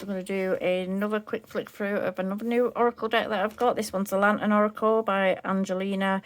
So I'm going to do another quick flick through of another new oracle deck that I've got. This one's the Lantern Oracle by Angelina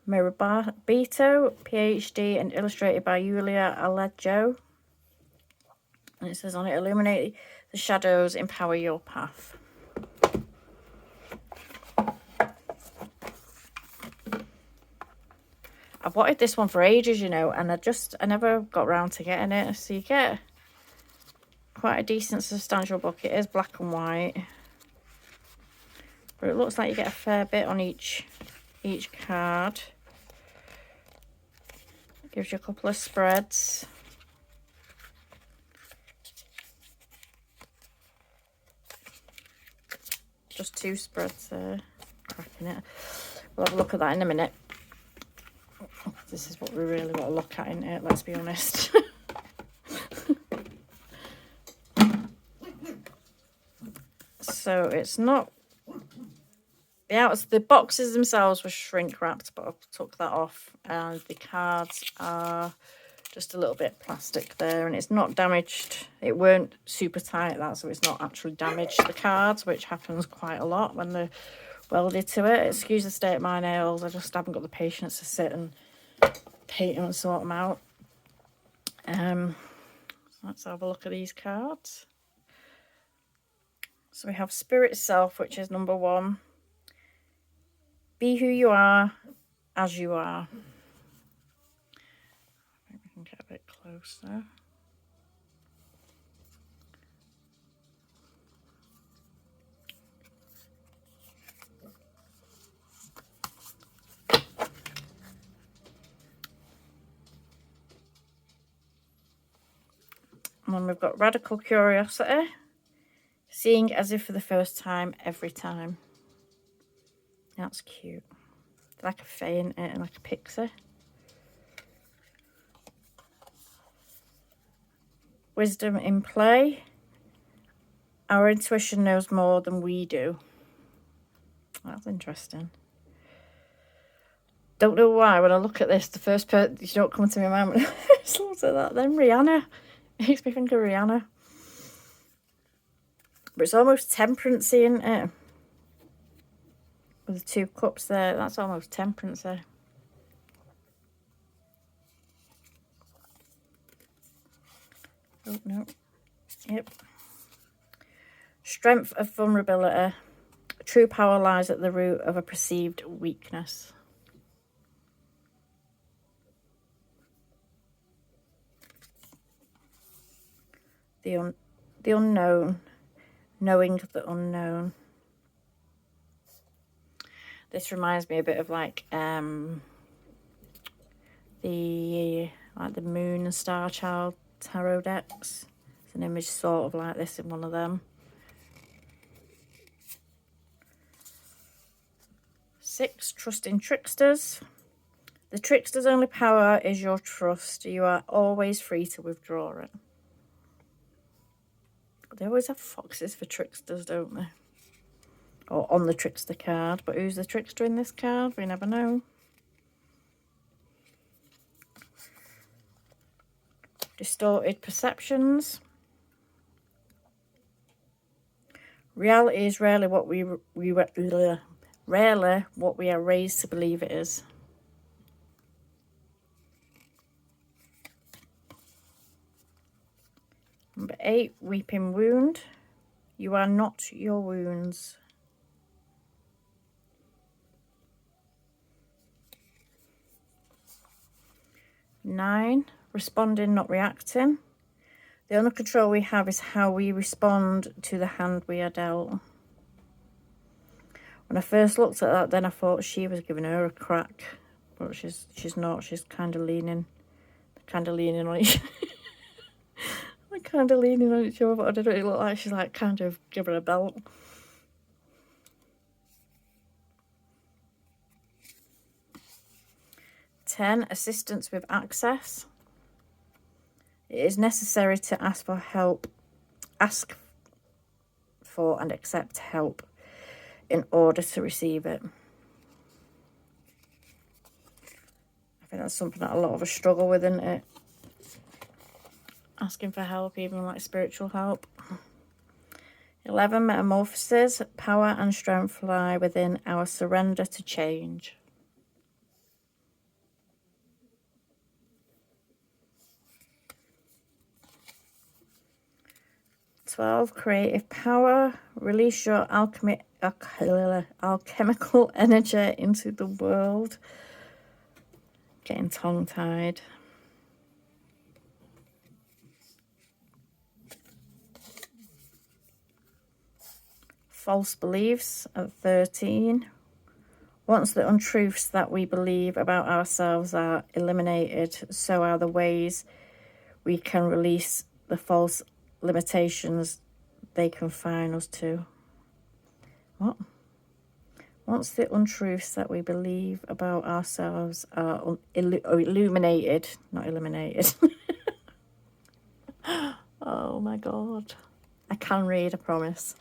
Mirabito, PhD, and illustrated by Yulia Alejo. And it says on it, illuminate the shadows, empower your path. I've wanted this one for ages, you know, and I never got around to getting it. So you get quite a decent substantial book. It is black and white, but it looks like you get a fair bit on each card. It gives you a couple of spreads. Just 2 spreads there. Cracking it. We'll have a look at that in a minute. This is what we really want to look at in it, let's be honest. So it's not, the boxes themselves were shrink wrapped, but I took that off, and the cards are just a little bit plastic there, and it's not damaged. It weren't super tight, that, so it's not actually damaged the cards, which happens quite a lot when they're welded to it. Excuse the state of my nails, I just haven't got the patience to sit and paint them and sort them out. So let's have a look at these cards. So we have Spirit Self, which is number 1. Be who you are, as you are. I think we can get a bit closer. And then we've got Radical Curiosity. Seeing as if for the first time, every time. That's cute. It's like a fae, isn't it? And like a pixie. Wisdom in play. Our intuition knows more than we do. That's interesting. Don't know why, when I look at this, the first person, you don't come to my mind when I just looked at that. Then Rihanna. It makes me think of Rihanna. But it's almost temperance, isn't it? With the 2 cups there, that's almost temperance there. Oh, no. Yep. Strength of vulnerability. True power lies at the root of a perceived weakness. The unknown. Knowing the unknown. This reminds me a bit of like the Moon and Star Child tarot decks. It's an image sort of like this in one of them. 6, trusting tricksters. The trickster's only power is your trust. You are always free to withdraw it. They always have foxes for tricksters, don't they? Or on the trickster card. But who's the trickster in this card? We never know. Distorted perceptions. Reality is rarely what we are raised to believe it is. Number 8, weeping wound. You are not your wounds. 9, responding, not reacting. The only control we have is how we respond to the hand we are dealt. When I first looked at that, then I thought she was giving her a crack, but she's not. She's kind of leaning on each. They're kind of leaning on each other, but I don't really look like she's like kind of giving a belt. Ten, assistance with access. It is necessary to ask for help, ask for and accept help in order to receive it. I think that's something that a lot of us struggle with, isn't it? Asking for help, even like spiritual help. 11, metamorphosis. Power and strength lie within our surrender to change. 12, creative power. Release your alchemical energy into the world. Getting tongue-tied. False beliefs at 13. Once the untruths that we believe about ourselves are eliminated, so are the ways we can release the false limitations they confine us to. What? Once the untruths that we believe about ourselves are illuminated, not eliminated. Oh my God. I can read, I promise.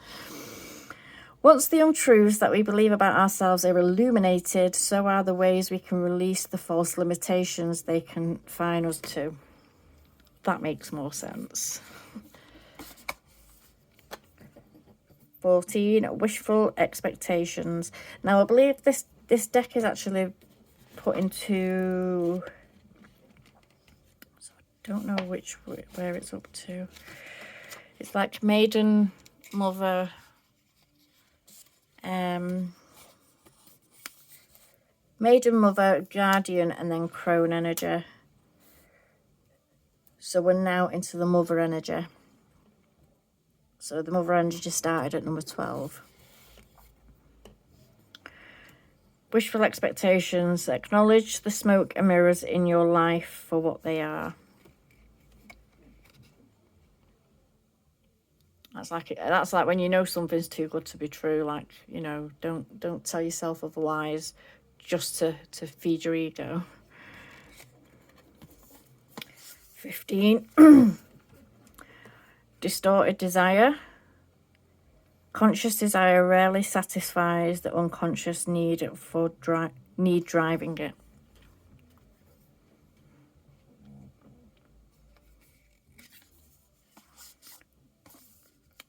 Once the untruths that we believe about ourselves are illuminated, so are the ways we can release the false limitations they confine us to. That makes more sense. 14, wishful expectations. Now, I believe this deck is actually put into... So I don't know where it's up to. It's like maiden, mother... maiden, mother, guardian, and then crone energy. So we're now into the mother energy. So the mother energy started at number 12. Wishful expectations. Acknowledge the smoke and mirrors in your life for what they are. That's like when you know something's too good to be true. Like, you know, don't tell yourself otherwise, just to feed your ego. 15. Distorted desire. Conscious desire rarely satisfies the unconscious need for driving it.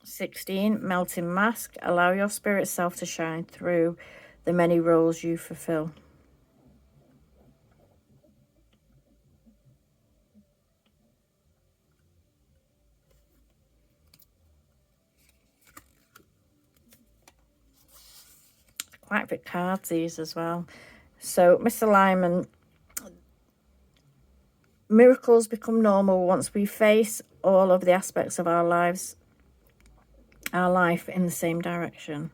16, melting mask. Allow your spirit self to shine through the many roles you fulfill. Quite a bit cards these as well. So misalignment. Miracles become normal once we face all of the aspects of our life in the same direction.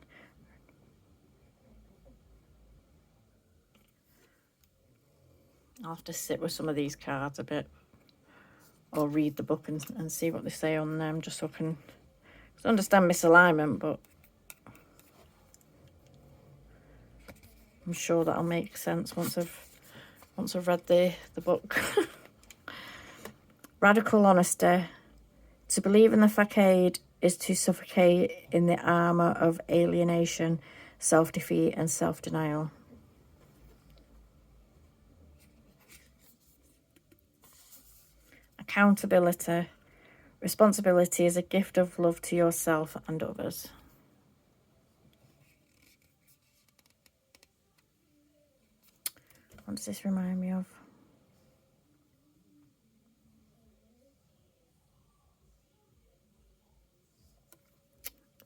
I'll have to sit with some of these cards a bit, or read the book and see what they say on them, just so I can understand misalignment, but I'm sure that'll make sense once I've read the book. Radical honesty. To believe in the facade is to suffocate in the armour of alienation, self-defeat and self-denial. Accountability. Responsibility is a gift of love to yourself and others. What does this remind me of?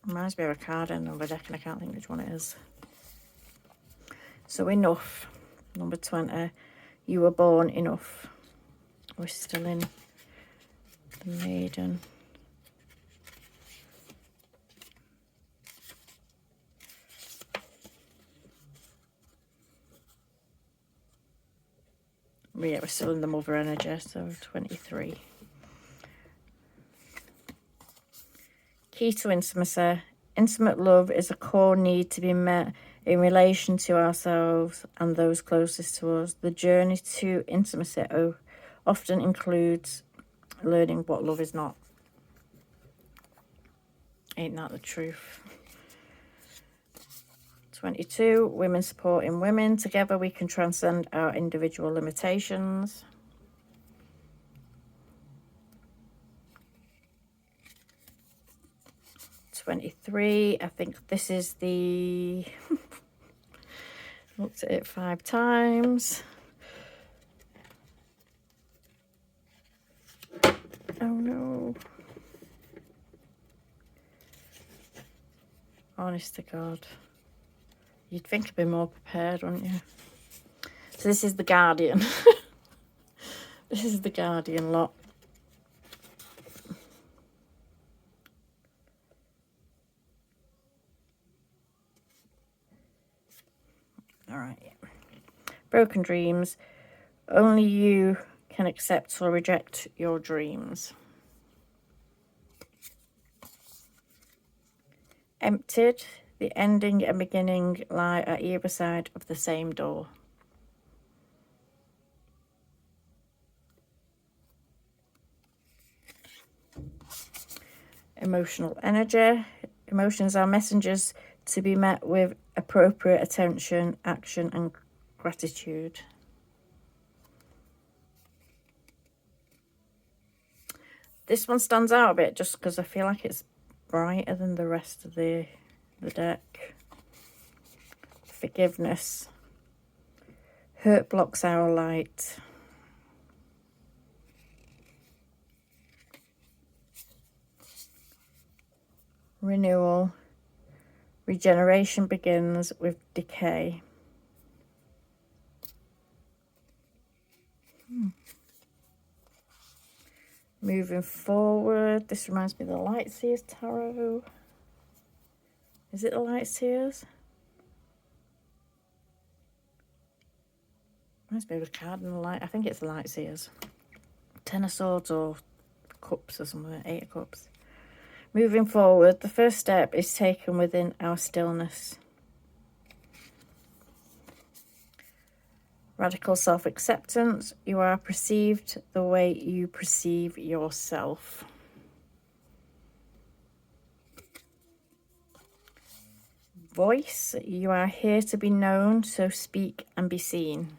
Reminds me of a card in another deck and I can't think which one it is. So enough. Number 20. You were born enough. We're still in the maiden. Yeah, we're still in the mother energy, so 23. Key to intimacy. Intimate love is a core need to be met in relation to ourselves and those closest to us. The journey to intimacy often includes learning what love is not. Ain't that the truth? 22, women supporting women. Together we can transcend our individual limitations. 23. I think this is the... looked at it 5 times. Oh no. Honest to God. You'd think I'd be more prepared, wouldn't you? So this is the Guardian. This is the Guardian lot. All right. Broken dreams. Only you can accept or reject your dreams. Emptied. The ending and beginning lie at either side of the same door. Emotional energy. Emotions are messengers to be met with appropriate attention, action, and gratitude. This one stands out a bit just because I feel like it's brighter than the rest of the deck. Forgiveness. Hurt blocks our light. Renewal. Regeneration begins with decay. Moving forward. This reminds me of the Lightseers Tarot. Is it the Lightseers? Reminds me of a card in the light. I think it's the Lightseers. 10 of Swords or Cups or something. 8 of Cups. Moving forward, the first step is taken within our stillness. Radical self-acceptance. You are perceived the way you perceive yourself. Voice. You are here to be known, so speak and be seen.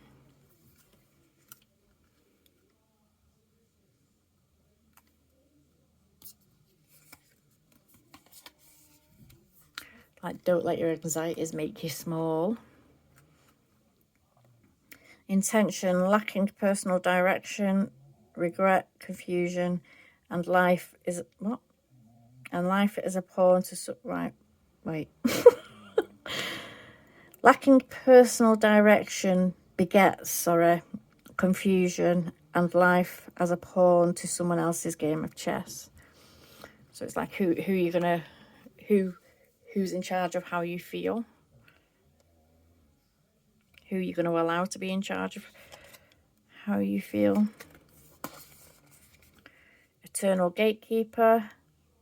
Like, don't let your anxieties make you small. Intention, lacking personal direction, regret, confusion, and life is what? And life is a pawn to wait. Lacking personal direction begets, confusion, and life as a pawn to someone else's game of chess. So it's like who's in charge of how you feel? Who you're going to allow to be in charge of how you feel. Eternal gatekeeper.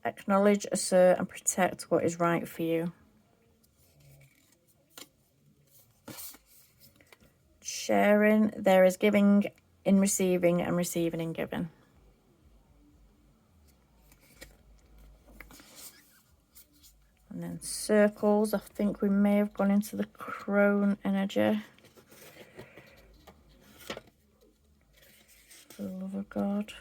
Acknowledge, assert, and protect what is right for you. Sharing. There is giving in receiving and receiving in giving. And then circles. I think we may have gone into the crone energy. For the love of God.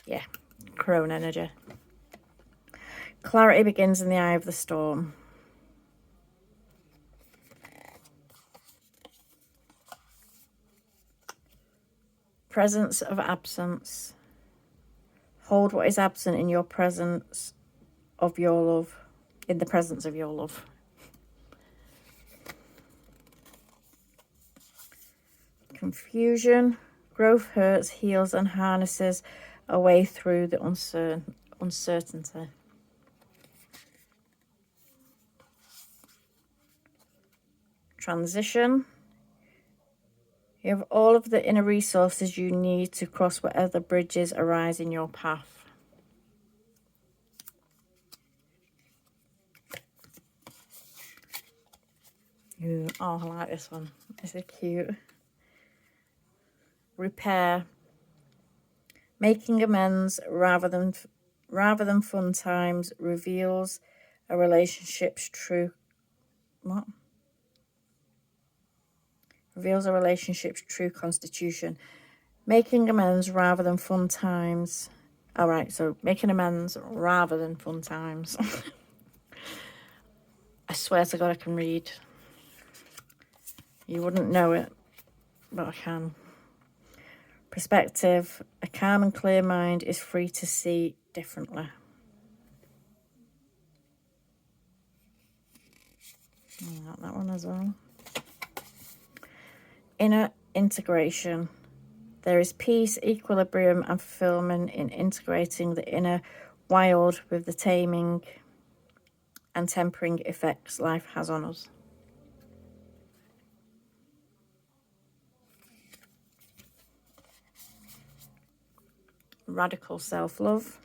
Yeah, crone energy. Clarity begins in the eye of the storm. Presence of absence. Hold what is absent in your presence of your love. In the presence of your love. Confusion. Growth hurts, heals, and harnesses a way through the uncertainty. Transition. You have all of the inner resources you need to cross whatever bridges arise in your path. Ooh, oh, I like this one. This is cute. Repair. Making amends rather than fun times reveals a relationship's true... What? Reveals a relationship's true constitution. Making amends rather than fun times. All right, so making amends rather than fun times. I swear to God I can read. You wouldn't know it, but I can. Perspective. A calm and clear mind is free to see differently. I got that one as well. Inner integration. There is peace, equilibrium, and fulfillment in integrating the inner wild with the taming and tempering effects life has on us. Radical self-love.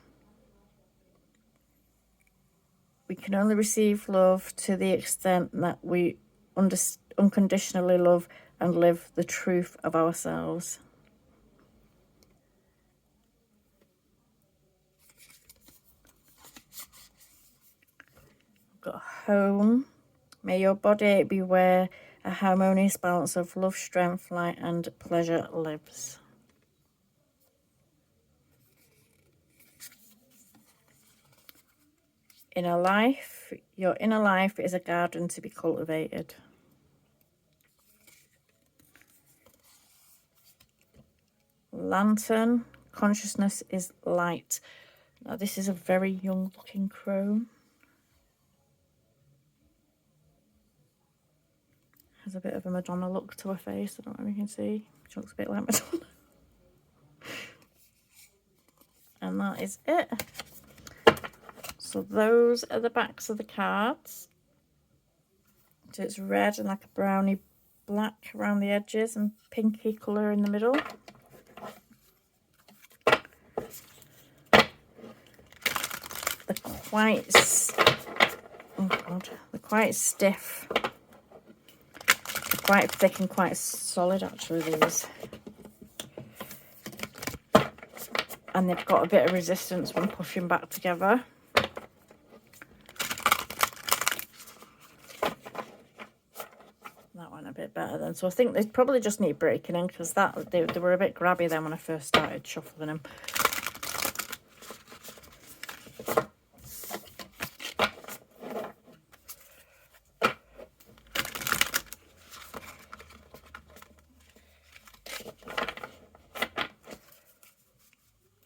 We can only receive love to the extent that we unconditionally love and live the truth of ourselves. Got home. May your body be where a harmonious balance of love, strength, light, and pleasure lives. Inner life. Your inner life is a garden to be cultivated. Lantern. Consciousness is light. Now this is a very young looking crone. Has a bit of a Madonna look to her face. I don't know if you can see. She looks a bit like Madonna. And that is it. So those are the backs of the cards. So it's red and like a browny black around the edges and pinky colour in the middle. They're quite stiff. Quite thick and quite solid actually, these. And they've got a bit of resistance when pushing back together. That one a bit better then. So I think they probably just need breaking in, because they were a bit grabby then when I first started shuffling them.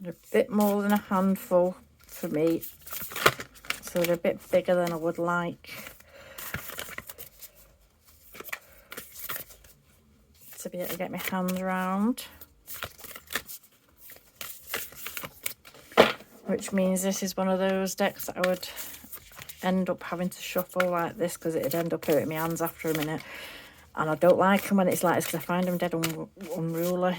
They're a bit more than a handful for me, so they're a bit bigger than I would like to be able to get my hands around. Which means this is one of those decks that I would end up having to shuffle like this, because it'd end up hurting my hands after a minute. And I don't like them when it's like this, because I find them dead unruly.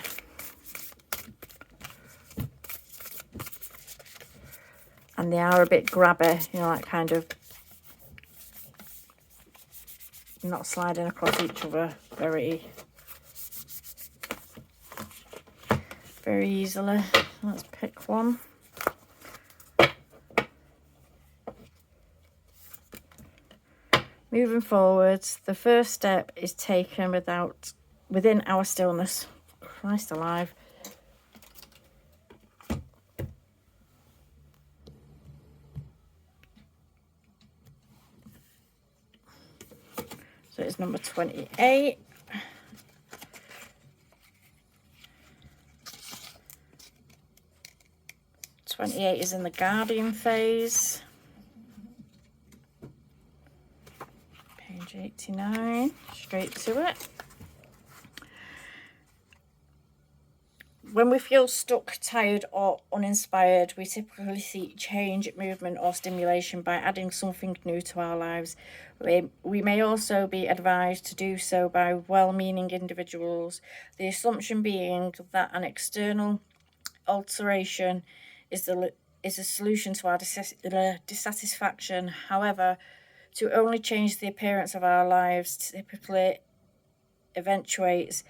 And they are a bit grabby, you know, like kind of not sliding across each other very easily. Let's pick one. Moving forwards, the first step is taken within our stillness. Christ alive. So it's number 28. '28 is in the guardian phase. Page 89, straight to it. When we feel stuck, tired, or uninspired, we typically seek change, movement, or stimulation by adding something new to our lives. We may also be advised to do so by well-meaning individuals, the assumption being that an external alteration is a solution to our dissatisfaction. However, to only change the appearance of our lives typically eventuates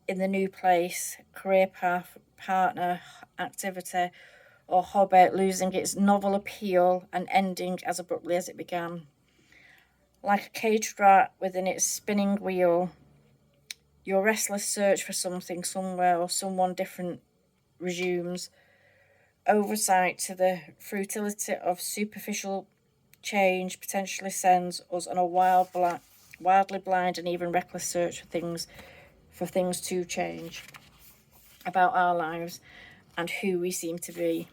in the new place, career path, partner, activity, or hobby, losing its novel appeal and ending as abruptly as it began. Like a caged rat within its spinning wheel, Your restless search for something somewhere or someone different resumes. Oversight to the futility of superficial change potentially sends us on a wildly blind and even reckless search for things to change about our lives and who we seem to be.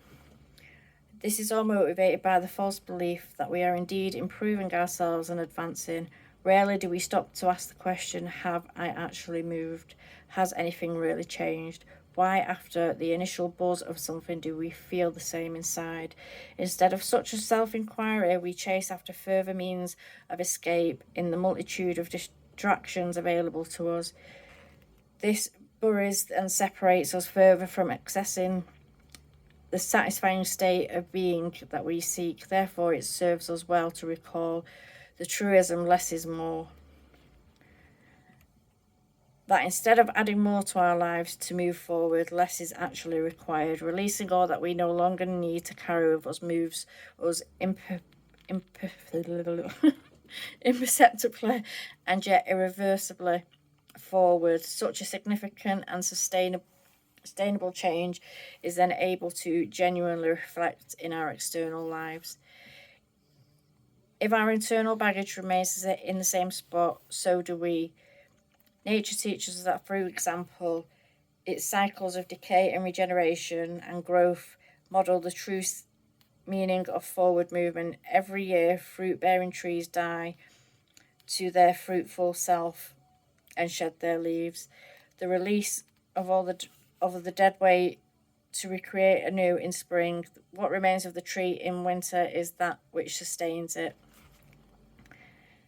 This is all motivated by the false belief that we are indeed improving ourselves and advancing. Rarely do we stop to ask the question, have I actually moved? Has anything really changed? Why, after the initial buzz of something, do we feel the same inside? Instead of such a self-inquiry, we chase after further means of escape in the multitude of distractions available to us. This buries and separates us further from accessing the satisfying state of being that we seek. Therefore, it serves us well to recall the truism, less is more. That instead of adding more to our lives to move forward, less is actually required. Releasing all that we no longer need to carry with us moves us imperceptibly and yet irreversibly forward. Such a significant and sustainable change is then able to genuinely reflect in our external lives. If our internal baggage remains in the same spot, so do we. Nature teaches us that, for example, its cycles of decay and regeneration and growth model the true meaning of forward movement. Every year, fruit-bearing trees die to their fruitful self and shed their leaves. The release of the dead weight to recreate anew in spring. What remains of the tree in winter is that which sustains it,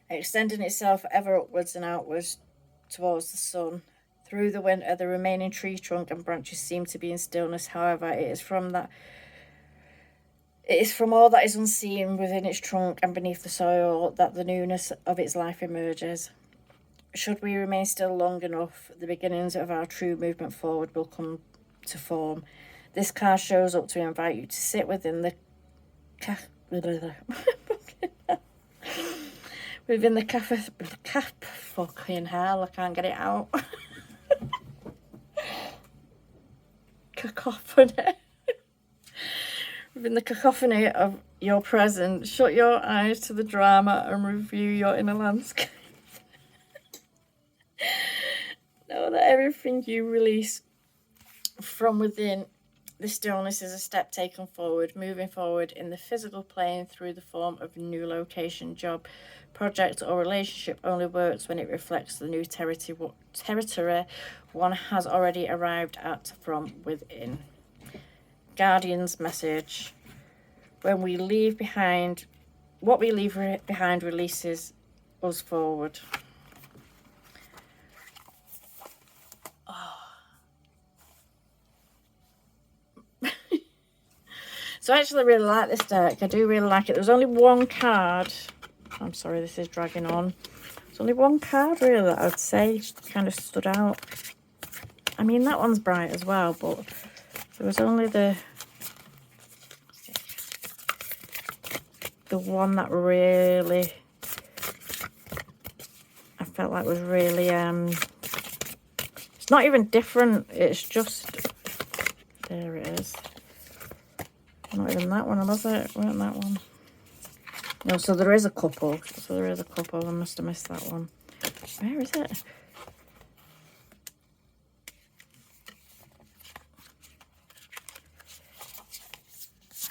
extending itself ever upwards and outwards towards the sun. Through the winter, the remaining tree trunk and branches seem to be in stillness. However, it is from all that is unseen within its trunk and beneath the soil that the newness of its life emerges. Should we remain still long enough, the beginnings of our true movement forward will come to form. This card shows up to invite you to sit within the fucking hell, I can't get it out. Cacophony. Within the cacophony of your present, shut your eyes to the drama and review your inner landscape. Know that everything you release from within the stillness is a step taken forward, moving forward in the physical plane through the form of new location, job, project or relationship only works when it reflects the new territory one has already arrived at from within. Guardian's message. When we leave behind, what we leave behind releases us forward. So I actually really like this deck. I do really like it. There's only one card. I'm sorry, this is dragging on. There's only one card really that I would say kind of stood out. I mean, that one's bright as well, but there was only the one that really I felt like was really it's not even different, it's just, there it is. Not even that one, was it? Weren't that one? No, so there is a couple. I must have missed that one. Where is it?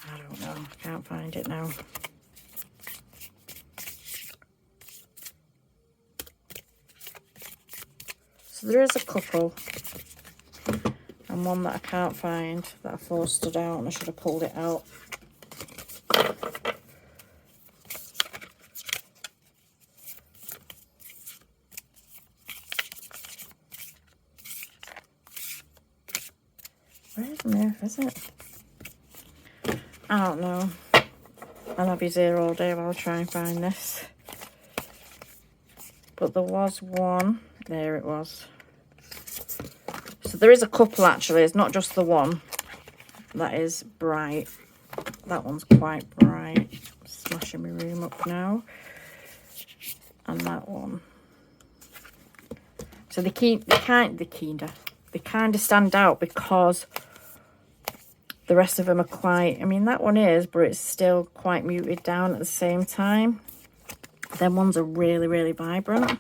I don't know. I can't find it now. So there is a couple. And one that I can't find that I thought stood out and I should have pulled it out. Where's the nerve, is it? I don't know. I'll be here all day while I try and find this. But there was one. There it was. So there is a couple actually. It's not just the one that is bright. That one's quite bright. Smashing my room up now. And that one. So they kind of stand out because the rest of them are quite, I mean, that one is, but it's still quite muted down at the same time. Them ones are really, really vibrant.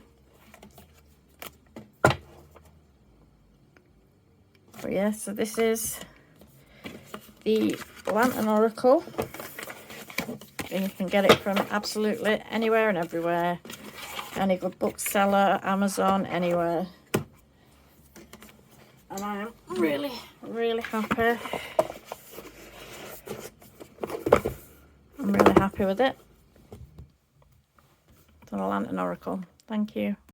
But yeah, so this is the Lantern Oracle. And you can get it from absolutely anywhere and everywhere. Any good bookseller, Amazon, anywhere. And I am really, really happy. I'm really happy with it. So the Lantern Oracle. Thank you.